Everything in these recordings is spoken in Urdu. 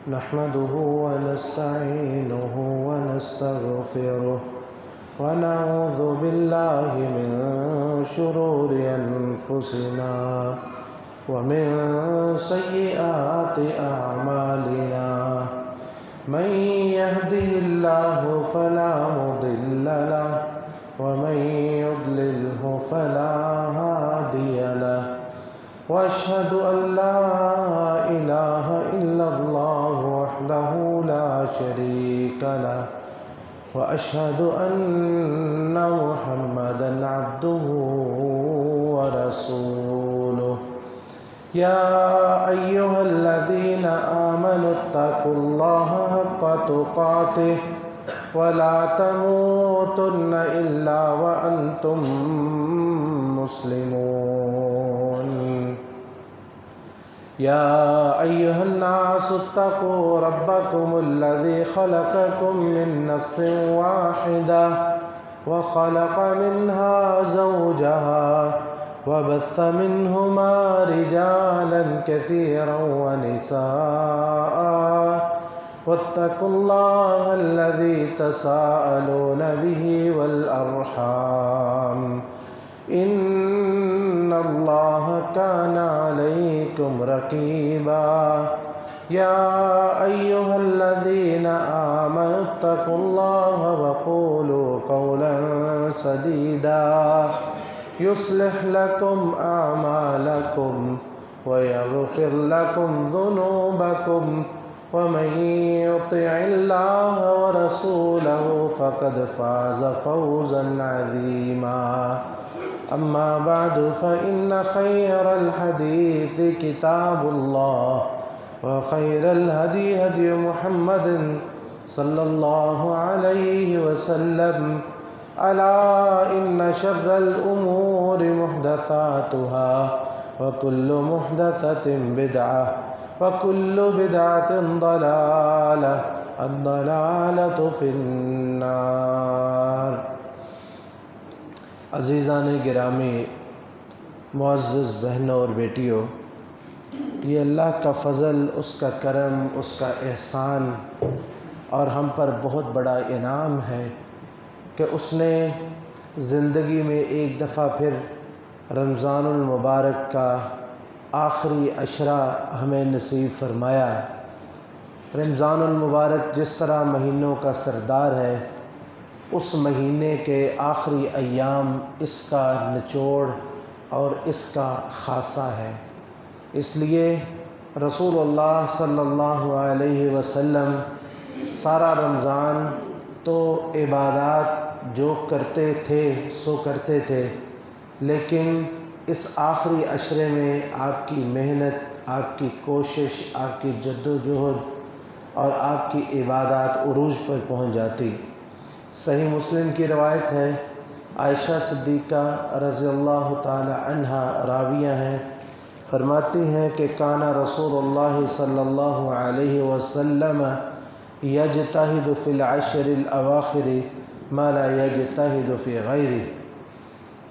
نحمده ونستعينه ونستغفره ونعوذ بالله من شرور أنفسنا ومن سيئات أعمالنا من يهده الله فلا مضل له ومن يضلله فلا هادي له وأشهد أن لا إله إلا الله وحده لا شريك له وأشهد أن محمدا عبده ورسوله يا أيها الذين آمنوا اتقوا الله حق تقاته ولا تموتن إلا وأنتم مسلمون يا أيها الناس اتقوا ربكم الذي خلقكم من نفس واحدة وخلق منها زوجها وبث منهما رجالا كثيرا ونساء واتقوا الله الذي تساءلون به والأرحام إن الله كان عليكم رقيبا يا أيها الذين آمنوا اتقوا الله وقولوا قولا سديدا يصلح لكم أعمالكم ويغفر لكم ذنوبكم ومن يطع الله ورسوله فقد فاز فوزا عظيما أما بعد فإن خير الحديث كتاب الله وخير الهدي هدي محمد صلى الله عليه وسلم ألا إن شر الأمور محدثاتها وكل محدثة بدعة وكل بدعة ضلالة الضلالة في النار۔ عزیزان گرامی، معزز بہنوں اور بیٹیوں، یہ اللہ کا فضل، اس کا کرم، اس کا احسان اور ہم پر بہت بڑا انعام ہے کہ اس نے زندگی میں ایک دفعہ پھر رمضان المبارک کا آخری عشرہ ہمیں نصیب فرمایا۔ رمضان المبارک جس طرح مہینوں کا سردار ہے، اس مہینے کے آخری ایام اس کا نچوڑ اور اس کا خاصہ ہے۔ اس لیے رسول اللہ صلی اللہ علیہ وسلم سارا رمضان تو عبادات جو کرتے تھے سو کرتے تھے، لیکن اس آخری عشرے میں آپ کی محنت، آپ کی کوشش، آپ کی جد و جہد اور آپ کی عبادات عروج پر پہنچ جاتی۔ صحیح مسلم کی روایت ہے، عائشہ صدیقہ رضی اللہ تعالی عنہا راویہ ہیں، فرماتی ہیں کہ کانا رسول اللہ صلی اللہ علیہ وسلم یجتہد فی العشر الاواخر ما لا یجتہد فی غیرہ۔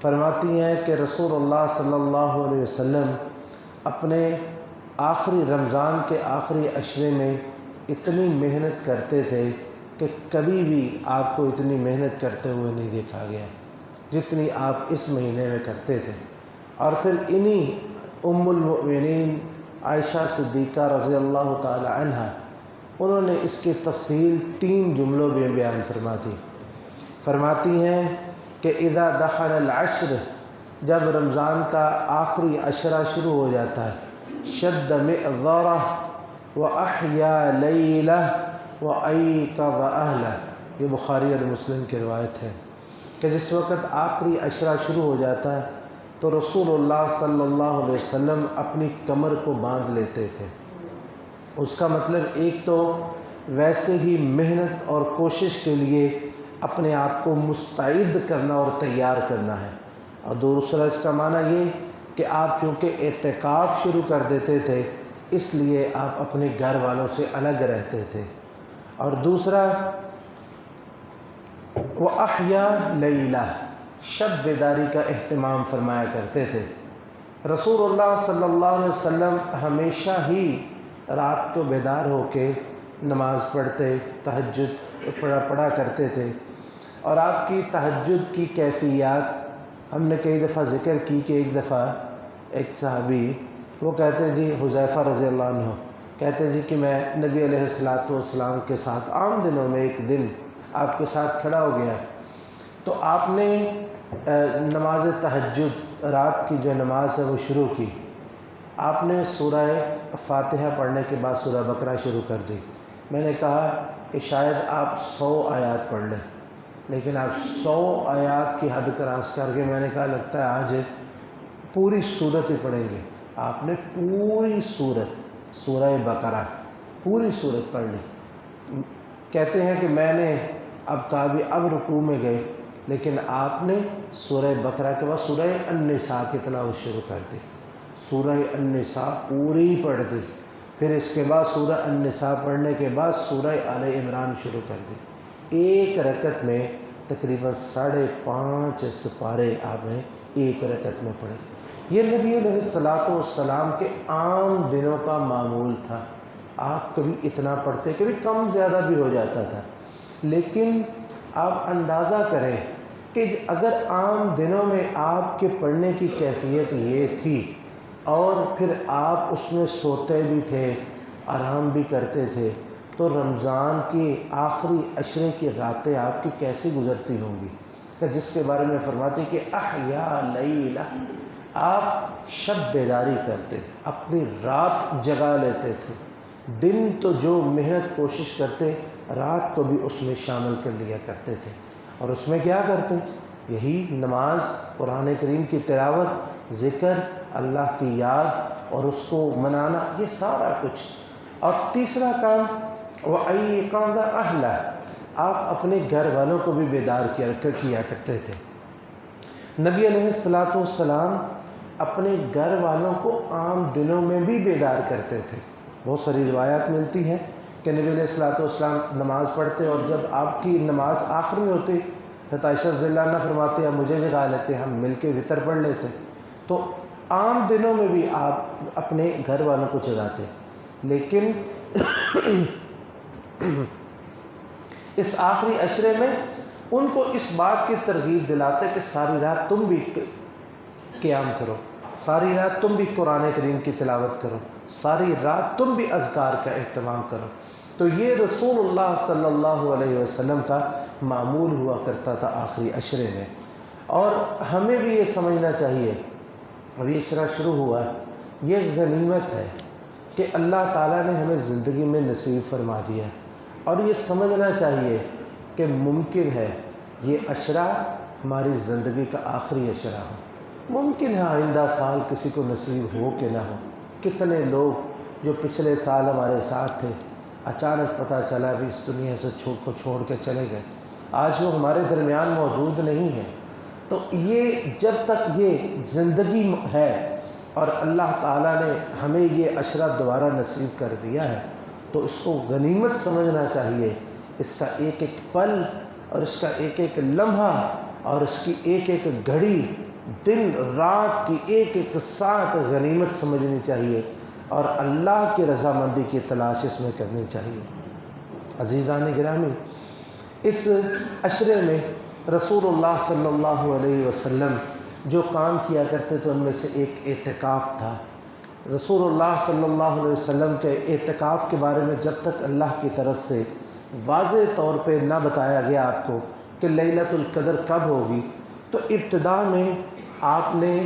فرماتی ہیں کہ رسول اللہ صلی اللہ علیہ وسلم اپنے آخری رمضان کے آخری عشرے میں اتنی محنت کرتے تھے کہ کبھی بھی آپ کو اتنی محنت کرتے ہوئے نہیں دیکھا گیا جتنی آپ اس مہینے میں کرتے تھے۔ اور پھر انہی ام المؤمنین عائشہ صدیقہ رضی اللہ تعالی عنہا، انہوں نے اس کی تفصیل 3 جملوں میں بیان فرماتی ہیں کہ اذا دخل العشر، جب رمضان کا آخری عشرہ شروع ہو جاتا ہے، شد مئذرہ واحیا لیلہ وایقظ اہلہ، یہ بخاری اور مسلم کی روایت ہے کہ جس وقت آخری عشرہ شروع ہو جاتا ہے تو رسول اللہ صلی اللہ علیہ وسلم اپنی کمر کو باندھ لیتے تھے۔ اس کا مطلب ایک تو ویسے ہی محنت اور کوشش کے لیے اپنے آپ کو مستعد کرنا اور تیار کرنا ہے، اور دوسرا اس کا معنی یہ کہ آپ چونکہ اعتکاف شروع کر دیتے تھے اس لیے آپ اپنے گھر والوں سے الگ رہتے تھے، اور دوسرا وَأَحْيَا لَيْلَةً، شب بیداری کا اہتمام فرمایا کرتے تھے۔ رسول اللہ صلی اللہ علیہ وسلم ہمیشہ ہی رات کو بیدار ہو کے نماز پڑھتے، تہجد پڑھا کرتے تھے۔ اور آپ کی تہجد کی کیفیات ہم نے کئی دفعہ ذکر کی کہ ایک دفعہ ایک صحابی وہ کہتے جی، حذیفہ رضی اللہ عنہ کہتے جی کہ میں نبی علیہ السلام کے ساتھ عام دنوں میں ایک دن آپ کے ساتھ کھڑا ہو گیا، تو آپ نے نماز تہجد رات کی جو نماز ہے وہ شروع کی۔ آپ نے سورہ فاتحہ پڑھنے کے بعد سورہ بقرہ شروع کر دی۔ میں نے کہا کہ شاید آپ 100 آیات پڑھ لیں، لیکن آپ 100 آیات کی حد کراس کر کے میں نے کہا لگتا ہے آج پوری صورت ہی پڑھیں گے۔ آپ نے پوری صورت، سورہ بقرہ پوری صورت پڑھ لی۔ کہتے ہیں کہ میں نے اب کہا بھی اب رکوع میں گئے، لیکن آپ نے سورہ بقرہ کے بعد سورہ النساء کی تلاوت شروع کر دی۔ سورہ النساء پوری پڑھ دی، پھر اس کے بعد سورہ النساء پڑھنے کے بعد سورہ آل عمران شروع کر دی۔ ایک رکعت میں تقریباً 5.5 سپارے آپ نے ایک رکعت میں پڑھے۔ یہ نبی علیہ السلام کے عام دنوں کا معمول تھا۔ آپ کبھی اتنا پڑھتے، کبھی کم زیادہ بھی ہو جاتا تھا، لیکن آپ اندازہ کریں کہ اگر عام دنوں میں آپ کے پڑھنے کی کیفیت یہ تھی اور پھر آپ اس میں سوتے بھی تھے، آرام بھی کرتے تھے، تو رمضان کی آخری عشرے کی راتیں آپ کی کیسے گزرتی ہوں گی، کہ جس کے بارے میں فرماتے کہ احیا لیلہ، آپ شب بیداری کرتے، اپنی رات جگا لیتے تھے، دن تو جو محنت کوشش کرتے رات کو بھی اس میں شامل کر لیا کرتے تھے۔ اور اس میں کیا کرتے؟ یہی نماز، قرآن کریم کی تلاوت، ذکر، اللہ کی یاد اور اس کو منانا، یہ سارا کچھ۔ اور تیسرا کام وَأَيْقَظَ أَهْلَهُ، آپ اپنے گھر والوں کو بھی بیدار کیا کرتے تھے۔ نبی علیہ السلام اپنے گھر والوں کو عام دنوں میں بھی بیدار کرتے تھے۔ بہت ساری روایات ملتی ہیں کہ نبی علیہ السلام نماز پڑھتے اور جب آپ کی نماز آخر میں ہوتی، حضرت عائشہ رضی اللہ عنہ فرماتے ہیں مجھے جگا لیتے، ہم مل کے وطر پڑھ لیتے۔ تو عام دنوں میں بھی آپ اپنے گھر والوں کو جگاتے، لیکن اس آخری عشرے میں ان کو اس بات کی ترغیب دلاتے کہ ساری رات تم بھی قیام کرو، ساری رات تم بھی قرآن کریم کی تلاوت کرو، ساری رات تم بھی اذکار کا اہتمام کرو۔ تو یہ رسول اللہ صلی اللہ علیہ وسلم کا معمول ہوا کرتا تھا آخری عشرے میں۔ اور ہمیں بھی یہ سمجھنا چاہیے، اب یہ عشرہ شروع ہوا ہے، یہ غنیمت ہے کہ اللہ تعالیٰ نے ہمیں زندگی میں نصیب فرما دیا ہے، اور یہ سمجھنا چاہیے کہ ممکن ہے یہ عشرہ ہماری زندگی کا آخری عشرہ ہو۔ ممکن ہے آئندہ سال کسی کو نصیب ہو کہ نہ ہو۔ کتنے لوگ جو پچھلے سال ہمارے ساتھ تھے، اچانک پتہ چلا بھی اس دنیا سے چھوڑ کے چلے گئے، آج وہ ہمارے درمیان موجود نہیں ہیں۔ تو یہ جب تک یہ زندگی ہے اور اللہ تعالیٰ نے ہمیں یہ عشرہ دوبارہ نصیب کر دیا ہے، تو اس کو غنیمت سمجھنا چاہیے۔ اس کا ایک ایک پل اور اس کا ایک ایک لمحہ اور اس کی ایک ایک گھڑی، دن رات کی ایک ایک ساعت غنیمت سمجھنی چاہیے، اور اللہ کی رضامندی کی تلاش اس میں کرنی چاہیے۔ عزیزان گرامی، اس عشرے میں رسول اللہ صلی اللہ علیہ وسلم جو کام کیا کرتے تھے ان میں سے ایک اعتکاف تھا۔ رسول اللہ صلی اللہ علیہ وسلم کے اعتکاف کے بارے میں جب تک اللہ کی طرف سے واضح طور پہ نہ بتایا گیا آپ کو کہ لیلۃ القدر کب ہوگی، تو ابتدا میں آپ نے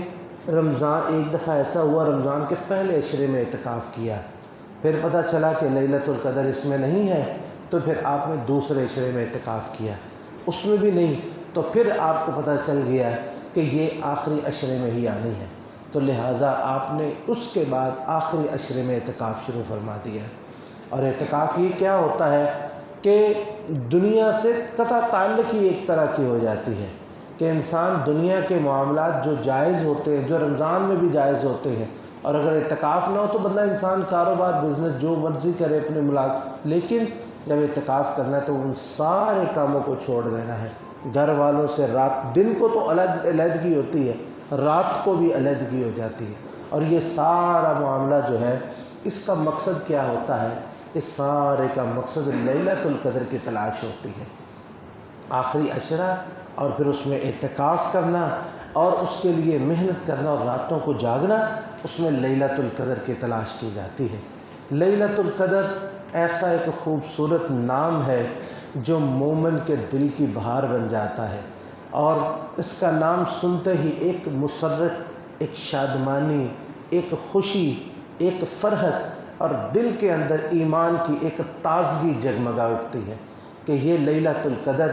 ایک دفعہ ایسا ہوا رمضان کے پہلے عشرے میں اعتکاف کیا، پھر پتہ چلا کہ لیلۃ القدر اس میں نہیں ہے، تو پھر آپ نے دوسرے عشرے میں اعتکاف کیا، اس میں بھی نہیں، تو پھر آپ کو پتہ چل گیا کہ یہ آخری عشرے میں ہی آنی ہے، تو لہٰذا آپ نے اس کے بعد آخری عشرے میں اعتکاف شروع فرما دیا۔ اور اعتکاف یہ کیا ہوتا ہے کہ دنیا سے قطع تعلق ہی ایک طرح کی ہو جاتی ہے، کہ انسان دنیا کے معاملات جو جائز ہوتے ہیں، جو رمضان میں بھی جائز ہوتے ہیں، اور اگر اعتکاف نہ ہو تو بندہ انسان کاروبار بزنس جو مرضی کرے اپنے ملاق، لیکن جب اعتکاف کرنا ہے تو ان سارے کاموں کو چھوڑ دینا ہے، گھر والوں سے رات، دن کو تو علیحدگی ہوتی ہے، رات کو بھی علیحدگی ہو جاتی ہے، اور یہ سارا معاملہ جو ہے اس کا مقصد کیا ہوتا ہے؟ اس سارے کا مقصد لیلۃ القدر کی تلاش ہوتی ہے، آخری عشرہ، اور پھر اس میں اعتکاف کرنا اور اس کے لیے محنت کرنا اور راتوں کو جاگنا، اس میں لیلۃ القدر کی تلاش کی جاتی ہے۔ لیلۃ القدر ایسا ایک خوبصورت نام ہے جو مومن کے دل کی بہار بن جاتا ہے، اور اس کا نام سنتے ہی ایک مسرت، ایک شادمانی، ایک خوشی، ایک فرحت اور دل کے اندر ایمان کی ایک تازگی جگمگا اٹھتی ہے کہ یہ لیلۃ القدر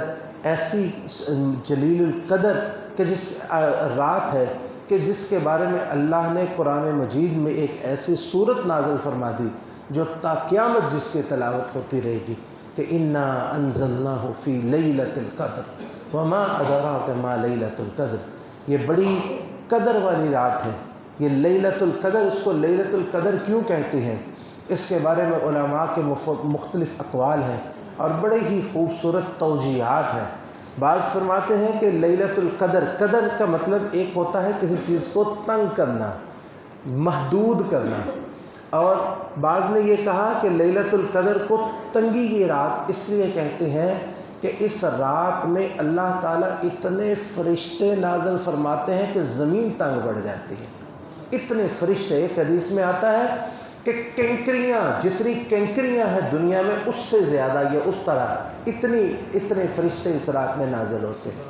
ایسی جلیل القدر کہ جس رات ہے کہ جس کے بارے میں اللہ نے قرآن مجید میں ایک ایسی صورت نازل فرما دی جو تا قیامت جس کی تلاوت ہوتی رہے گی کہ انا انزلناہ فی لیلۃ القدر وما ادراک ما لیلۃ القدر۔ یہ بڑی قدر والی رات ہے، یہ لیلۃ القدر۔ اس کو لیلۃ القدر کیوں کہتے ہیں؟ اس کے بارے میں علماء کے مختلف اقوال ہیں اور بڑے ہی خوبصورت توجیہات ہیں۔ بعض فرماتے ہیں کہ لیلۃ القدر، قدر کا مطلب ایک ہوتا ہے کسی چیز کو تنگ کرنا، محدود کرنا، اور بعض نے یہ کہا کہ لیلۃ القدر کو تنگی کی رات اس لیے کہتے ہیں کہ اس رات میں اللہ تعالیٰ اتنے فرشتے نازل فرماتے ہیں کہ زمین تنگ بڑھ جاتی ہے۔ اتنے فرشتے، ایک حدیث میں آتا ہے کہ کینکریاں، جتنی کینکریاں ہیں دنیا میں اس سے زیادہ یا اس طرح اتنے فرشتے اس رات میں نازل ہوتے ہیں۔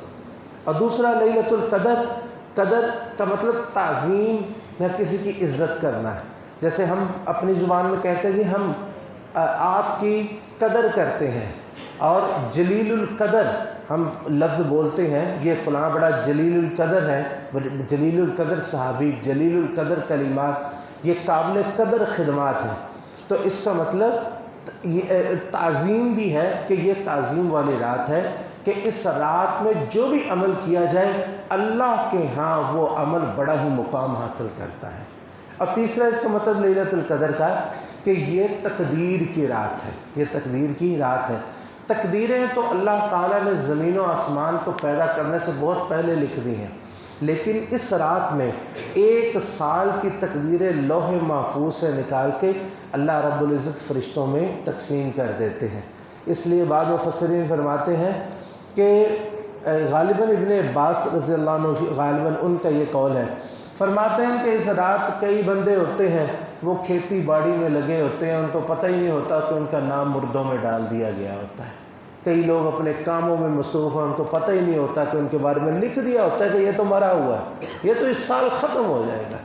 اور دوسرا لیلۃ القدر، قدر کا مطلب تعظیم یا کسی کی عزت کرنا ہے۔ جیسے ہم اپنی زبان میں کہتے ہیں کہ ہم آپ کی قدر کرتے ہیں، اور جلیل القدر ہم لفظ بولتے ہیں یہ فلاں بڑا جلیل القدر ہے، جلیل القدر صحابی، جلیل القدر کلمات، یہ قابل قدر خدمات ہیں۔ تو اس کا مطلب یہ تعظیم بھی ہے کہ یہ تعظیم والی رات ہے کہ اس رات میں جو بھی عمل کیا جائے اللہ کے ہاں وہ عمل بڑا ہی مقام حاصل کرتا ہے۔ اور تیسرا اس کا مطلب لیلۃ القدر کا کہ یہ تقدیر کی رات ہے، یہ تقدیر کی رات ہے۔ تقدیریں تو اللہ تعالیٰ نے زمین و آسمان کو پیدا کرنے سے بہت پہلے لکھ دی ہیں، لیکن اس رات میں 1 سال کی تقدیریں لوح محفوظ سے نکال کے اللہ رب العزت فرشتوں میں تقسیم کر دیتے ہیں۔ اس لیے بعض مفسرین فرماتے ہیں کہ غالباً ابن عباس رضی اللہ عنہ، غالباً ان کا یہ قول ہے، فرماتے ہیں کہ اس رات کئی بندے ہوتے ہیں وہ کھیتی باڑی میں لگے ہوتے ہیں، ان کو پتہ ہی نہیں ہوتا کہ ان کا نام مردوں میں ڈال دیا گیا ہوتا ہے۔ کئی لوگ اپنے کاموں میں مصروف ہیں، ان کو پتہ ہی نہیں ہوتا کہ ان کے بارے میں لکھ دیا ہوتا ہے کہ یہ تو مرا ہوا ہے، یہ تو اس سال ختم ہو جائے گا۔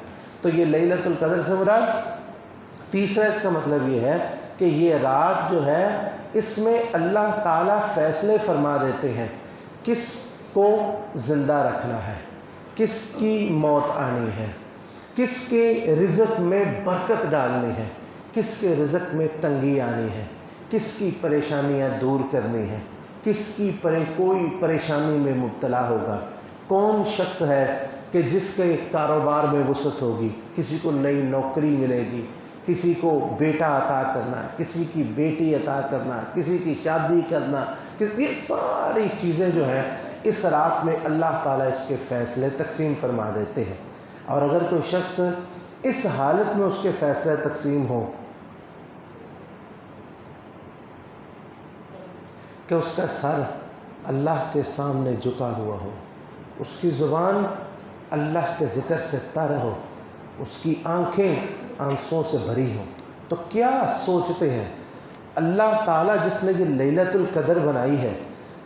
تو یہ لیلۃ القدر سے مراد۔ تیسرا اس کا مطلب یہ ہے کہ یہ رات جو ہے اس میں اللہ تعالیٰ فیصلے فرما دیتے ہیں کس کو زندہ رکھنا ہے، کس کی موت آنی ہے، کس کے رزق میں برکت ڈالنی ہے، کس کے رزق میں تنگی آنی ہے، کس کی پریشانیاں دور کرنی ہیں، کس کی کوئی پریشانی میں مبتلا ہوگا، کون شخص ہے کہ جس کے کاروبار میں وسعت ہوگی، کسی کو نئی نوکری ملے گی، کسی کو بیٹا عطا کرنا، کسی کی بیٹی عطا کرنا، کسی کی شادی کرنا، یہ ساری چیزیں جو ہیں اس رات میں اللہ تعالیٰ اس کے فیصلے تقسیم فرما دیتے ہیں۔ اور اگر کوئی شخص اس حالت میں اس کے فیصلے تقسیم ہوں کہ اس کا سر اللہ کے سامنے جھکا ہوا ہو، اس کی زبان اللہ کے ذکر سے تر ہو، اس کی آنکھیں آنسوؤں سے بھری ہوں، تو کیا سوچتے ہیں اللہ تعالیٰ جس نے یہ لیلۃ القدر بنائی ہے،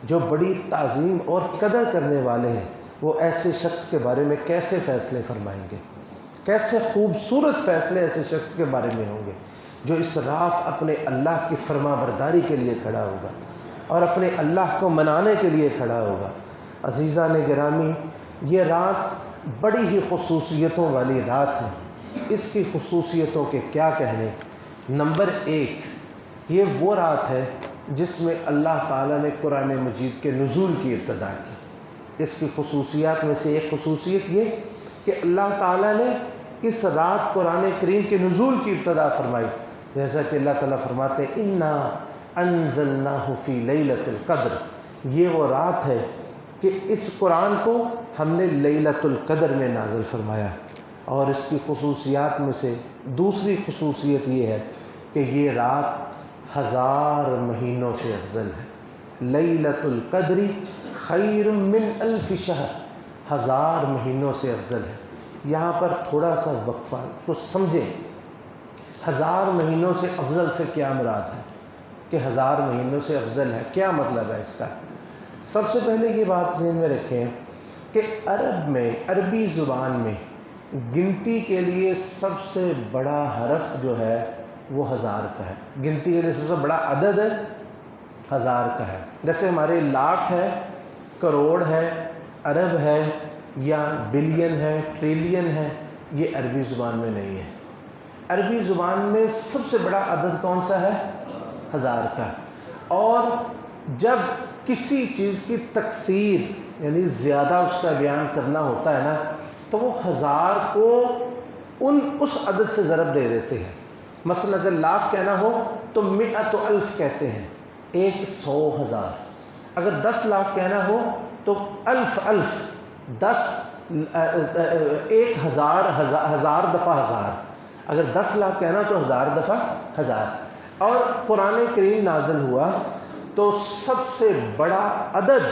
جو بڑی تعظیم اور قدر کرنے والے ہیں، وہ ایسے شخص کے بارے میں کیسے فیصلے فرمائیں گے؟ کیسے خوبصورت فیصلے ایسے شخص کے بارے میں ہوں گے جو اس رات اپنے اللہ کی فرما برداری کے لیے کھڑا ہوگا اور اپنے اللہ کو منانے کے لیے کھڑا ہوگا۔ عزیزان گرامی، یہ رات بڑی ہی خصوصیتوں والی رات ہے۔ اس کی خصوصیتوں کے کیا کہنے؟ نمبر 1، یہ وہ رات ہے جس میں اللہ تعالیٰ نے قرآن مجید کے نزول کی ابتدا کی۔ اس کی خصوصیات میں سے ایک خصوصیت یہ کہ اللہ تعالیٰ نے اس رات قرآن کریم کے نزول کی ابتدا فرمائی، جیسا کہ اللہ تعالیٰ فرماتے ہیں انا انزلناہ فی لیلۃ القدر۔ یہ وہ رات ہے کہ اس قرآن کو ہم نے لیلۃ القدر میں نازل فرمایا۔ اور اس کی خصوصیات میں سے دوسری خصوصیت یہ ہے کہ یہ رات 1000 مہینوں سے افضل ہے۔ لیلۃ القدر خیر من 1000 شہر، 1000 مہینوں سے افضل ہے۔ یہاں پر تھوڑا سا وقفہ تو سمجھیں 1000 مہینوں سے افضل سے کیا مراد ہے، کہ 1000 مہینوں سے افضل ہے، کیا مطلب ہے اس کا؟ سب سے پہلے یہ بات ذہن میں رکھیں کہ عربی زبان میں گنتی کے لیے سب سے بڑا حرف جو ہے وہ 1000 کا ہے۔ گنتی کے لیے سب سے بڑا عدد 1000 کا ہے۔ جیسے ہمارے لاکھ ہے، کروڑ ہے، ارب ہے، یا بلین ہے، ٹریلین ہے، یہ عربی زبان میں نہیں ہے۔ عربی زبان میں سب سے بڑا عدد کون سا ہے؟ 1000 کا۔ اور جب کسی چیز کی تکثیر یعنی زیادہ اس کا بیان کرنا ہوتا ہے نا، تو وہ 1000 کو اس عدد سے ضرب دے دیتے ہیں۔ مثلا اگر لاکھ کہنا ہو تو 100,000 کہتے ہیں، 100,000۔ اگر 10 لاکھ کہنا ہو تو 1000 دفعہ 1000۔ اگر 10 لاکھ کہنا تو 1000 دفعہ 1000۔ اور قرآن کریم نازل ہوا تو سب سے بڑا عدد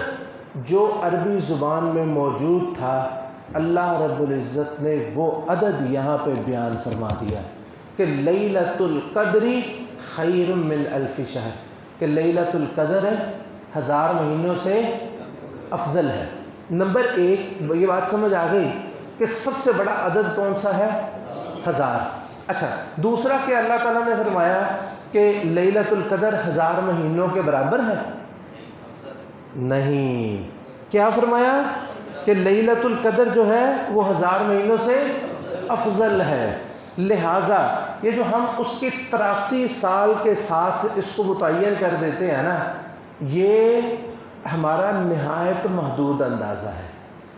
جو عربی زبان میں موجود تھا، اللہ رب العزت نے وہ عدد یہاں پہ بیان فرما دیا کہ لیلۃ القدر خیر من 1000 شہر، کہ لیلۃ القدر 1000 مہینوں سے افضل ہے۔ نمبر 1 یہ بات سمجھ آ گئی کہ سب سے بڑا عدد کون سا ہے؟ 1000۔ اچھا، دوسرا کہ اللہ تعالیٰ نے فرمایا کہ لیلۃ القدر 1000 مہینوں کے برابر ہے؟ نہیں۔ کیا فرمایا؟ کہ لیلۃ القدر جو ہے وہ 1000 مہینوں سے افضل ہے۔ لہٰذا یہ جو ہم اس کی 83 سال کے ساتھ اس کو متعین کر دیتے ہیں نا، یہ ہمارا نہایت محدود اندازہ ہے۔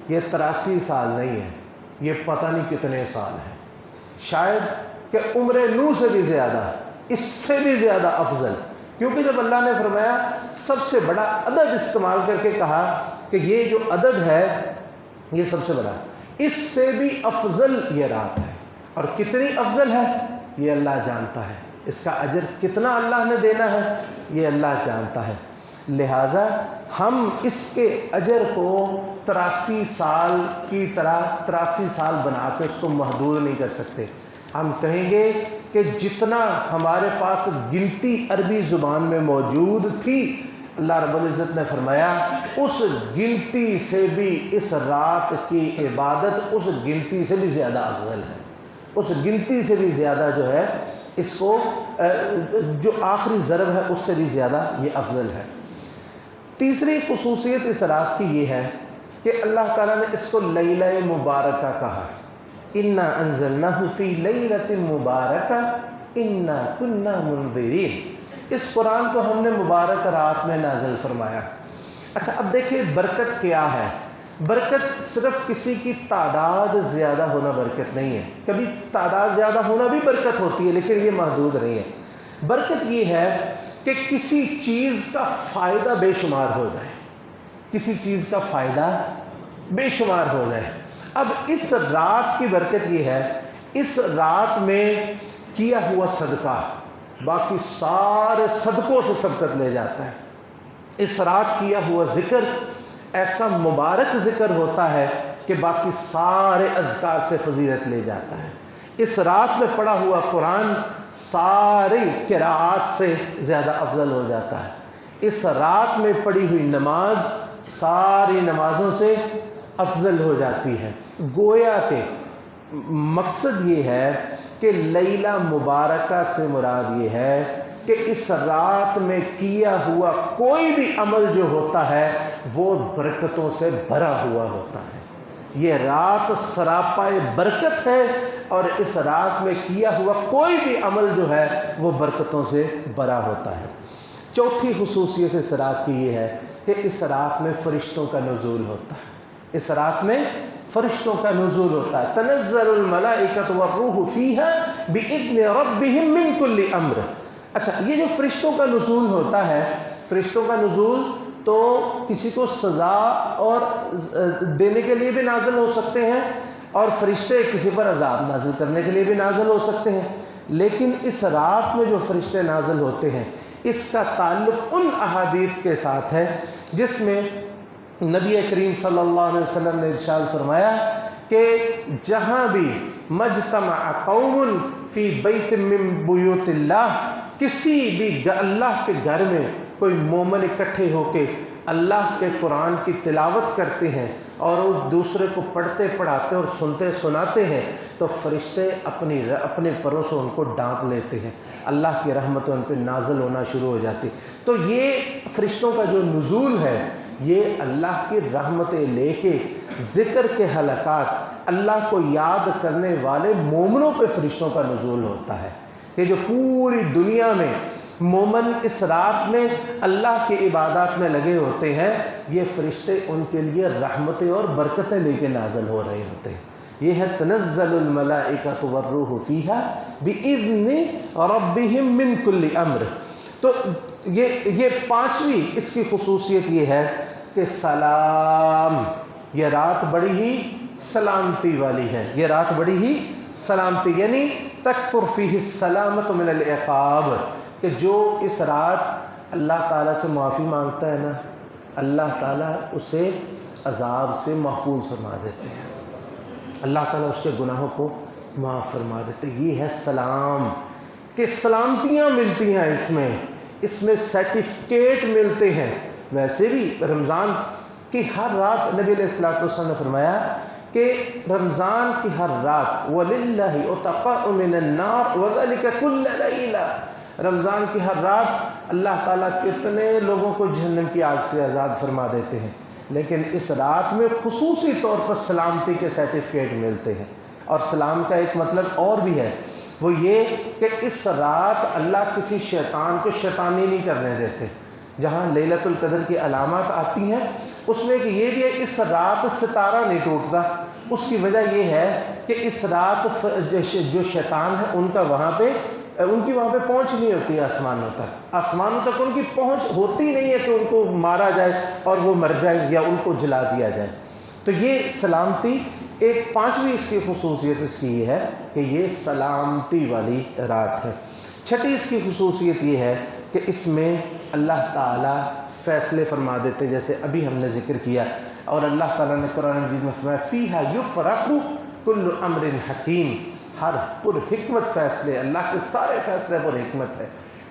یہ 83 سال نہیں ہے، یہ پتہ نہیں کتنے سال ہے، شاید کہ عمر نوح سے بھی زیادہ، اس سے بھی زیادہ افضل۔ کیونکہ جب اللہ نے فرمایا سب سے بڑا عدد استعمال کر کے کہا کہ یہ جو عدد ہے یہ سب سے بڑا، اس سے بھی افضل یہ رات ہے۔ اور کتنی افضل ہے یہ اللہ جانتا ہے، اس کا اجر کتنا اللہ نے دینا ہے یہ اللہ جانتا ہے۔ لہٰذا ہم اس کے اجر کو 83 سال کی طرح 83 سال بنا کے اس کو محدود نہیں کر سکتے۔ ہم کہیں گے کہ جتنا ہمارے پاس گنتی عربی زبان میں موجود تھی، اللہ رب العزت نے فرمایا اس گنتی سے بھی اس رات کی عبادت اس گنتی سے بھی زیادہ افضل ہے، اس گنتی سے بھی زیادہ جو ہے اس کو جو آخری ضرب ہے اس سے بھی زیادہ یہ افضل ہے۔ تیسری خصوصیت اس رات کی یہ ہے کہ اللہ تعالیٰ نے اس کو لیلہ مبارکہ کہا، انا انزلناہ فی لیلۃ مبارکہ انا کنا منذرین۔ اس قرآن کو ہم نے مبارک رات میں نازل فرمایا۔ اچھا، اب دیکھیں برکت کیا ہے۔ برکت صرف کسی کی تعداد زیادہ ہونا برکت نہیں ہے، کبھی تعداد زیادہ ہونا بھی برکت ہوتی ہے لیکن یہ محدود نہیں ہے۔ برکت یہ ہے کہ کسی چیز کا فائدہ بے شمار ہو جائے، کسی چیز کا فائدہ بے شمار ہو جائے۔ اب اس رات کی برکت یہ ہے، اس رات میں کیا ہوا صدقہ باقی سارے صدقوں سے سبقت لے جاتا ہے۔ اس رات کیا ہوا ذکر ایسا مبارک ذکر ہوتا ہے کہ باقی سارے اذکار سے فضیلت لے جاتا ہے۔ اس رات میں پڑھا ہوا قرآن ساری قراءات سے زیادہ افضل ہو جاتا ہے۔ اس رات میں پڑھی ہوئی نماز ساری نمازوں سے افضل ہو جاتی ہے۔ گویا کہ مقصد یہ ہے کہ لیلہ مبارکہ سے مراد یہ ہے کہ اس رات میں کیا ہوا کوئی بھی عمل جو ہوتا ہے وہ برکتوں سے بھرا ہوا ہوتا ہے۔ یہ رات سراپا برکت ہے اور اس رات میں کیا ہوا کوئی بھی عمل جو ہے وہ برکتوں سے بھرا ہوتا ہے۔ چوتھی خصوصیت اس رات کی یہ ہے کہ اس رات میں فرشتوں کا نزول ہوتا ہے۔ اس رات میں فرشتوں کا نزول ہوتا ہے۔ تنزل الملائکۃ والروح فیہا بإذن ربہم من کل امر۔ اچھا، یہ جو فرشتوں کا نزول ہوتا ہے، فرشتوں کا نزول تو کسی کو سزا اور دینے کے لیے بھی نازل ہو سکتے ہیں، اور فرشتے کسی پر عذاب نازل کرنے کے لیے بھی نازل ہو سکتے ہیں، لیکن اس رات میں جو فرشتے نازل ہوتے ہیں اس کا تعلق ان احادیث کے ساتھ ہے جس میں نبی کریم صلی اللہ علیہ وسلم نے ارشاد فرمایا کہ جہاں بھی مجتمع قوم فی بیت من بیوت اللہ، کسی بھی اللہ کے گھر میں کوئی مومن اکٹھے ہو کے اللہ کے قرآن کی تلاوت کرتے ہیں اور وہ دوسرے کو پڑھتے پڑھاتے اور سنتے سناتے ہیں تو فرشتے اپنے پروں سے ان کو ڈانپ لیتے ہیں، اللہ کی رحمت ان پہ نازل ہونا شروع ہو جاتی۔ تو یہ فرشتوں کا جو نزول ہے یہ اللہ کی رحمتیں لے کے ذکر کے حلقات، اللہ کو یاد کرنے والے مومنوں پہ فرشتوں کا نزول ہوتا ہے کہ جو پوری دنیا میں مومن اس رات میں اللہ کی عبادات میں لگے ہوتے ہیں، یہ فرشتے ان کے لیے رحمتیں اور برکتیں لے کے نازل ہو رہے ہوتے ہیں۔ یہ ہے تنزل الملائکۃ والروح فیہا بإذن ربہم من کل امر۔ تو یہ پانچویں اس کی خصوصیت یہ ہے کہ سلام، یہ رات بڑی ہی سلامتی والی ہے، یہ رات بڑی ہی سلامتی، یعنی تکفر فیہ السلامۃ من العقاب، کہ جو اس رات اللہ تعالیٰ سے معافی مانگتا ہے نا، اللہ تعالیٰ اسے عذاب سے محفوظ فرما دیتے ہیں، اللہ تعالیٰ اس کے گناہوں کو معاف فرما دیتے ہیں۔ یہ ہے سلام، کہ سلامتیاں ملتی ہیں اس میں سرٹیفکیٹ ملتے ہیں۔ ویسے بھی رمضان کی ہر رات نبی علیہ السلام نے فرمایا کہ رمضان کی ہر رات وَلِلَّهِ عُتَقَاءُ مِنَ النَّارِ وَذَلِكَ كُلَّ لَيْلَةٍ، رمضان کی ہر رات اللہ تعالیٰ کتنے لوگوں کو جہنم کی آگ سے آزاد فرما دیتے ہیں، لیکن اس رات میں خصوصی طور پر سلامتی کے سرٹیفکیٹ ملتے ہیں۔ اور سلام کا ایک مطلب اور بھی ہے، وہ یہ کہ اس رات اللہ کسی شیطان کو شیطانی نہیں کرنے دیتے۔ جہاں لیلۃ القدر کی علامات آتی ہیں اس میں کہ یہ بھی ہے، اس رات ستارہ نہیں ٹوٹتا۔ اس کی وجہ یہ ہے کہ اس رات جو شیطان ہے ان کی وہاں پہ پہنچ نہیں ہوتی آسمانوں تک ان کی پہنچ ہوتی نہیں ہے کہ ان کو مارا جائے اور وہ مر جائے یا ان کو جلا دیا جائے۔ تو یہ سلامتی ایک پانچویں اس کی خصوصیت اس کی یہ ہے کہ یہ سلامتی والی رات ہے۔ چھٹی اس کی خصوصیت یہ ہے کہ اس میں اللہ تعالیٰ فیصلے فرما دیتے، جیسے ابھی ہم نے ذکر کیا، اور اللہ تعالیٰ نے قرآن مجید میں فرمایا فیہا یفرق کل امر حکیم، ہر پر حکمت فیصلے، اللہ کے سارے فیصلے پر حکمت ہے،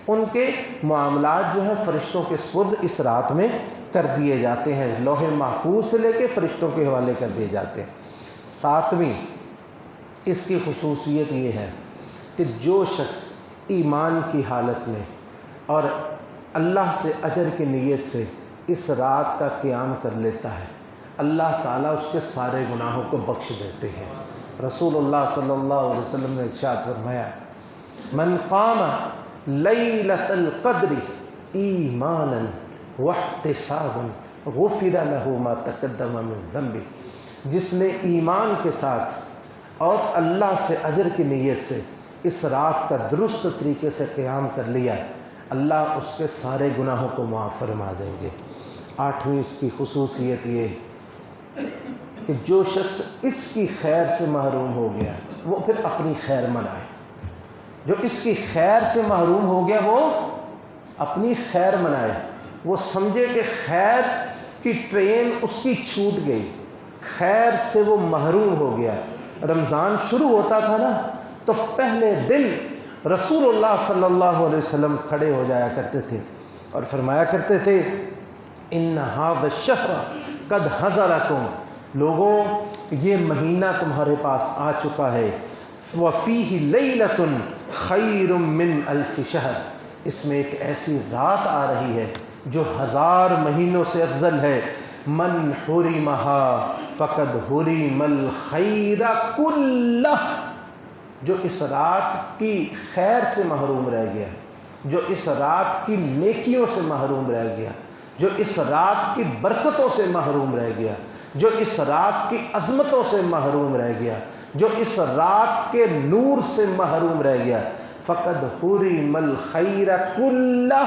ان کے معاملات جو ہیں فرشتوں کے سپرد اس رات میں کر دیے جاتے ہیں، لوح محفوظ سے لے کے فرشتوں کے حوالے کر دیے جاتے ہیں۔ ساتویں اس کی خصوصیت یہ ہے کہ جو شخص ایمان کی حالت میں اور اللہ سے اجر کی نیت سے اس رات کا قیام کر لیتا ہے، اللہ تعالیٰ اس کے سارے گناہوں کو بخش دیتے ہیں۔ رسول اللہ صلی اللہ علیہ وسلم نے ارشاد فرمایا من قام لیلۃ القدر ایمانا واحتسابا غفر له ما تقدم من ذنبه، جس نے ایمان کے ساتھ اور اللہ سے اجر کی نیت سے اس رات کا درست طریقے سے قیام کر لیا، اللہ اس کے سارے گناہوں کو معاف فرما دیں گے۔ آٹھویں اس کی خصوصیت یہ کہ جو شخص اس کی خیر سے محروم ہو گیا وہ پھر اپنی خیر منائے، جو اس کی خیر سے محروم ہو گیا وہ اپنی خیر منائے، وہ سمجھے کہ خیر کی ٹرین اس کی چھوٹ گئی، خیر سے وہ محروم ہو گیا۔ رمضان شروع ہوتا تھا نا تو پہلے دن رسول اللہ صلی اللہ علیہ وسلم کھڑے ہو جایا کرتے تھے اور فرمایا کرتے تھے ان ھذا الشہر قد حضرکم، لوگوں یہ مہینہ تمہارے پاس آ چکا ہے، وفیہ لیلۃ خیر من الف شہر، اس میں ایک ایسی رات آ رہی ہے جو 1000 مہینوں سے افضل ہے، من حرمہا فقد حرم الخیر کلہ، جو اس رات کی خیر سے محروم رہ گیا، جو اس رات کی نیکیوں سے محروم رہ گیا، جو اس رات کی برکتوں سے محروم رہ گیا، جو اس رات کی عظمتوں سے محروم رہ گیا، جو اس رات کے نور سے محروم رہ گیا، فقد حرم الخیر کلہ،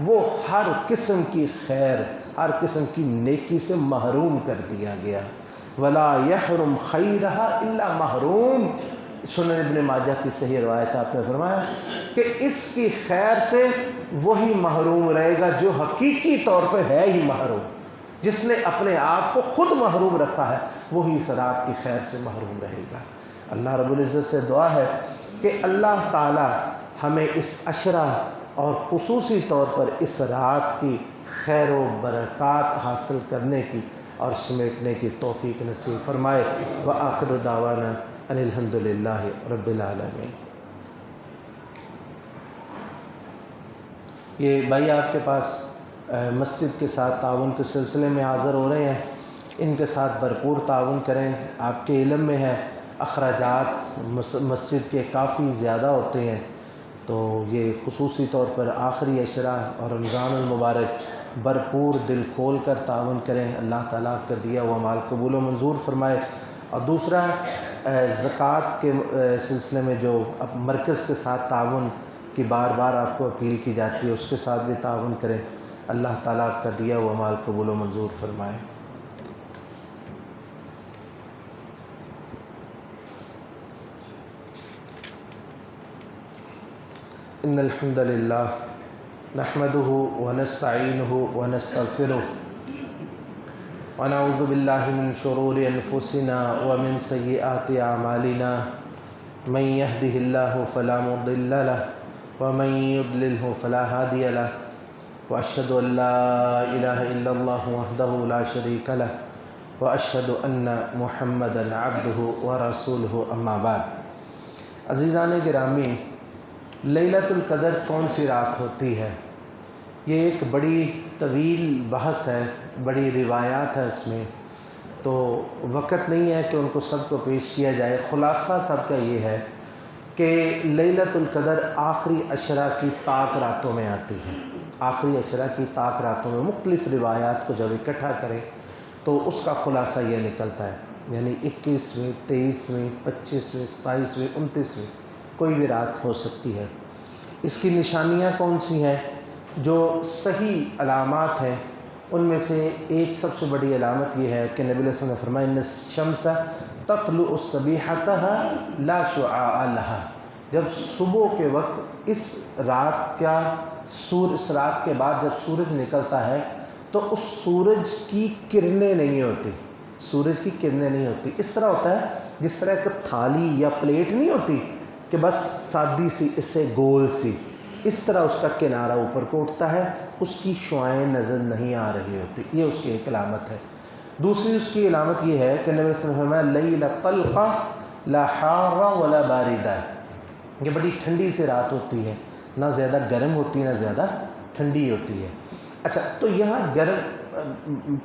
وہ ہر قسم کی خیر، ہر قسم کی نیکی سے محروم کر دیا گیا۔ ولا یحرم خیرہا الا محروم۔ سنن ابن ماجہ کی صحیح روایت آپ نے فرمایا کہ اس کی خیر سے وہی محروم رہے گا جو حقیقی طور پہ ہے ہی محروم، جس نے اپنے آپ کو خود محروم رکھا ہے وہی اس رات کی خیر سے محروم رہے گا۔ اللہ رب العزت سے دعا ہے کہ اللہ تعالی ہمیں اس عشرہ اور خصوصی طور پر اس رات کی خیر و برکات حاصل کرنے کی اور سمیٹنے کی توفیق نصیب فرمائے۔ وآخر دعوانا ان الحمد للہ رب العالمین۔ یہ بھائی آپ کے پاس مسجد کے ساتھ تعاون کے سلسلے میں حاضر ہو رہے ہیں، ان کے ساتھ بھرپور تعاون کریں۔ آپ کے علم میں ہے اخراجات مسجد کے کافی زیادہ ہوتے ہیں، تو یہ خصوصی طور پر آخری عشرہ اور رمضان المبارک بھرپور دل کھول کر تعاون کریں۔ اللہ تعالیٰ آپ کا دیا ہوا مال قبول و منظور فرمائے۔ اور دوسرا زکوٰۃ کے سلسلے میں جو اب مرکز کے ساتھ تعاون کی بار بار آپ کو اپیل کی جاتی ہے، اس کے ساتھ بھی تعاون کریں۔ اللہ تعالیٰ آپ کا دیا ہوا مال قبول و منظور فرمائے۔ ان الحمد للہ نحمده ونستعینه ونستغفره ونعوذ باللہ من شرور انفسنا ومن سیئات اعمالنا من يهده الله فلا مضل له ومن يضلله فلا هادي له واشهد ان لا اله الا الله وحده لا شريك له واشهد ان محمدا عبده ورسوله اما بعد۔ عزیزان گرامی، لیلۃ القدر کون سی رات ہوتی ہے؟ یہ ایک بڑی طویل بحث ہے، بڑی روایات ہے اس میں، تو وقت نہیں ہے کہ ان کو سب کو پیش کیا جائے۔ خلاصہ سب کا یہ ہے کہ لیلۃ القدر آخری عشرہ کی طاق راتوں میں آتی ہے۔ آخری عشرہ کی طاق راتوں میں مختلف روایات کو جب اکٹھا کریں تو اس کا خلاصہ یہ نکلتا ہے، یعنی 21ویں، 23ویں، 25ویں، 27ویں، 29ویں کوئی بھی رات ہو سکتی ہے۔ اس کی نشانیاں کون سی ہیں؟ جو صحیح علامات ہیں ان میں سے ایک سب سے بڑی علامت یہ ہے کہ نبی علیہ السلام نے فرمایا ان الشمس تطلع صبیحتها لا شعاع لها۔ جب صبح کے وقت اس رات کے بعد جب سورج نکلتا ہے تو اس سورج کی کرنیں نہیں ہوتی، سورج کی کرنیں نہیں ہوتی۔ اس طرح ہوتا ہے جس طرح ایک تھالی یا پلیٹ نہیں ہوتی کہ بس سادی سی اس سے گول سی، اس طرح اس کا کنارہ اوپر کو اٹھتا ہے، اس کی شعائیں نظر نہیں آ رہی ہوتی۔ یہ اس کی ایک علامت ہے۔ دوسری اس کی علامت یہ ہے کہ نبی صلی اللہ علیہ وسلم نے فرمایا لیلۃ طلقہ لا حارہ ولا باردہ۔ یہ بڑی ٹھنڈی سی رات ہوتی ہے، نہ زیادہ گرم ہوتی نہ زیادہ ٹھنڈی ہوتی ہے۔ اچھا، تو یہاں گرم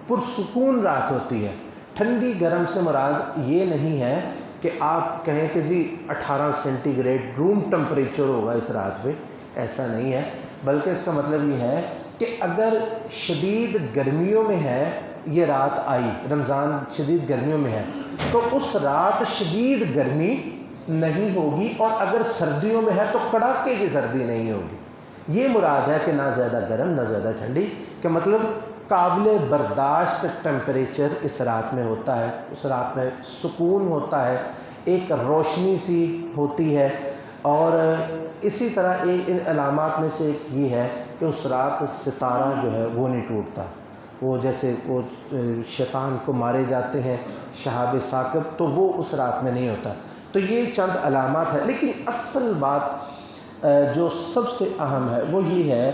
پرسکون رات ہوتی ہے۔ ٹھنڈی گرم سے مراد یہ نہیں ہے کہ آپ کہیں کہ جی 18 سینٹی گریڈ روم ٹمپریچر ہوگا اس رات پہ، ایسا نہیں ہے، بلکہ اس کا مطلب یہ ہے کہ اگر شدید گرمیوں میں ہے یہ رات آئی، رمضان شدید گرمیوں میں ہے، تو اس رات شدید گرمی نہیں ہوگی، اور اگر سردیوں میں ہے تو کڑاکے کی سردی نہیں ہوگی۔ یہ مراد ہے کہ نہ زیادہ گرم نہ زیادہ ٹھنڈی، کہ مطلب قابل برداشت ٹمپریچر اس رات میں ہوتا ہے۔ اس رات میں سکون ہوتا ہے، ایک روشنی سی ہوتی ہے، اور اسی طرح ان علامات میں سے ایک یہ ہے کہ اس رات ستارہ جو ہے وہ نہیں ٹوٹتا۔ وہ جیسے وہ شیطان کو مارے جاتے ہیں شہاب ثاقب، تو وہ اس رات میں نہیں ہوتا۔ تو یہ چند علامات ہیں، لیکن اصل بات جو سب سے اہم ہے وہ یہ ہے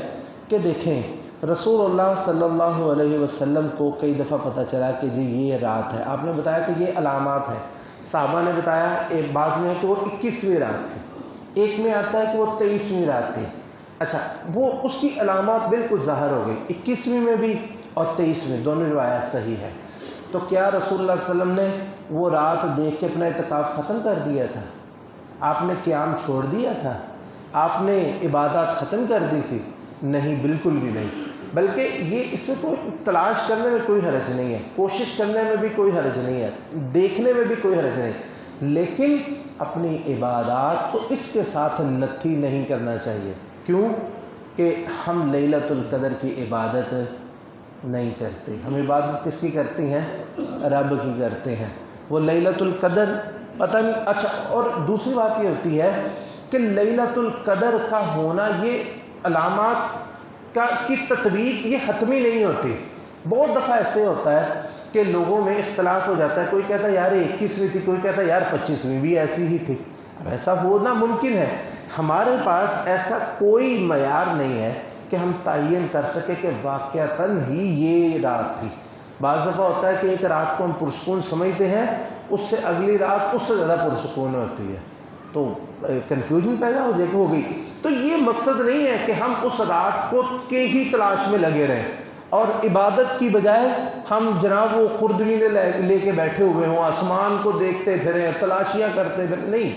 کہ دیکھیں رسول اللہ صلی اللہ علیہ وسلم کو کئی دفعہ پتہ چلا کہ جی یہ رات ہے، آپ نے بتایا کہ یہ علامات ہیں، صحابہ نے بتایا، ایک بعض میں ہے کہ وہ 21ویں رات تھی، ایک میں آتا ہے کہ وہ 23ویں رات تھی۔ اچھا، وہ اس کی علامات بالکل ظاہر ہو گئی، 21ویں میں بھی اور 23ویں، دونوں روایات صحیح ہے۔ تو کیا رسول اللہ صلی اللہ علیہ وسلم نے وہ رات دیکھ کے اپنا اعتکاف ختم کر دیا تھا؟ آپ نے قیام چھوڑ دیا تھا؟ آپ نے عبادات ختم کر دی تھی؟ نہیں، بالکل بھی نہیں، بلکہ یہ اس میں کوئی تلاش کرنے میں کوئی حرج نہیں ہے، کوشش کرنے میں بھی کوئی حرج نہیں ہے، دیکھنے میں بھی کوئی حرج نہیں، لیکن اپنی عبادات کو اس کے ساتھ نتھی نہیں کرنا چاہیے۔ کیوں؟ کہ ہم لیلۃ القدر کی عبادت نہیں کرتے، ہم عبادت کس کی کرتی ہیں؟ رب کی کرتے ہیں۔ وہ لیلۃ القدر پتہ نہیں، اچھا اور دوسری بات یہ ہوتی ہے کہ لیلۃ القدر کا ہونا یہ علامات کی تطبیق یہ حتمی نہیں ہوتی۔ بہت دفعہ ایسے ہوتا ہے کہ لوگوں میں اختلاف ہو جاتا ہے، کوئی کہتا ہے یار 21ویں تھی، کوئی کہتا ہے یار 25ویں بھی ایسی ہی تھی۔ اب ایسا ہونا ممکن ہے، ہمارے پاس ایسا کوئی معیار نہیں ہے کہ ہم تعین کر سکے کہ واقعتاً ہی یہ رات تھی۔ بعض دفعہ ہوتا ہے کہ ایک رات کو ہم پرسکون سمجھتے ہیں، اس سے اگلی رات اس سے زیادہ پرسکون ہوتی ہے، تو کنفیوژن پیدا ہو گئی۔ تو یہ مقصد نہیں ہے کہ ہم اس رات کو کے ہی تلاش میں لگے رہیں اور عبادت کی بجائے ہم جناب وہ خردوینیں لے کے بیٹھے ہوئے ہوں، آسمان کو دیکھتے پھریں، تلاشیاں کرتے پھریں، نہیں،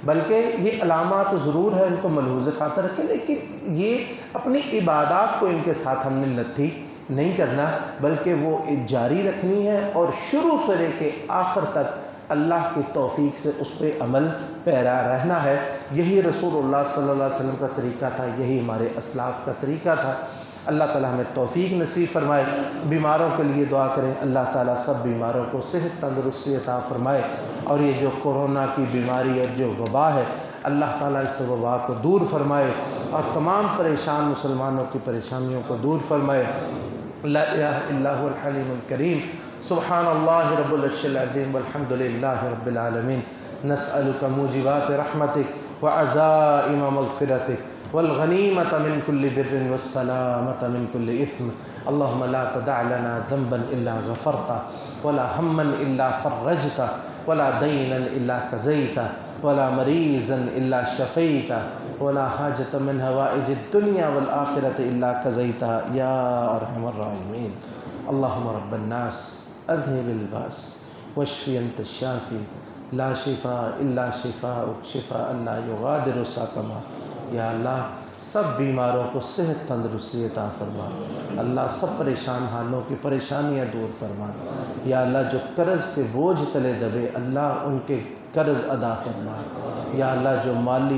بلکہ یہ علامات ضرور ہے، ان کو ملحوظ خاطر رکھیں، لیکن یہ اپنی عبادات کو ان کے ساتھ ہم نے نتھی نہیں کرنا، بلکہ وہ جاری رکھنی ہے اور شروع سے لے کے آخر تک اللہ کی توفیق سے اس پہ عمل پیرا رہنا ہے۔ یہی رسول اللہ صلی اللہ علیہ وسلم کا طریقہ تھا، یہی ہمارے اسلاف کا طریقہ تھا۔ اللہ تعالیٰ ہمیں توفیق نصیب فرمائے۔ بیماروں کے لیے دعا کریں، اللہ تعالیٰ سب بیماروں کو صحت تندرستی عطا فرمائے، اور یہ جو کورونا کی بیماری اور جو وبا ہے، اللہ تعالیٰ اس وبا کو دور فرمائے اور تمام پریشان مسلمانوں کی پریشانیوں کو دور فرمائے۔ لا الہ الا هو الحلیم الکریم، سبحان اللہ رب العرش العظیم والحمد للہ رب العالمین، نسألک موجبات رحمتک وعزائم مغفرتک والغنیمۃ من کل بر والسلامۃ من کل اثم، اللہم لا تدع لنا ذنبا الا غفرتا ولا ہما الا فرجتا ولا دینا الا قضیتا ولا مریضا الا شفیتا ولا حاجۃ من حوائج الدنیا والآخرۃ الا قضیتها یا ارحم الراحمین۔ اللہم رب الناس اذهب الباس واشف انت الشافی لا شفاء الا شفاءک شفاء لا یغادر سقما۔ یا اللہ سب بیماروں کو صحت تندرستی عطا فرما، اللہ سب پریشان حالوں کی پریشانیاں دور فرما، یا اللہ جو قرض کے بوجھ تلے دبے اللہ ان کے قرض ادا فرما، یا اللہ جو مالی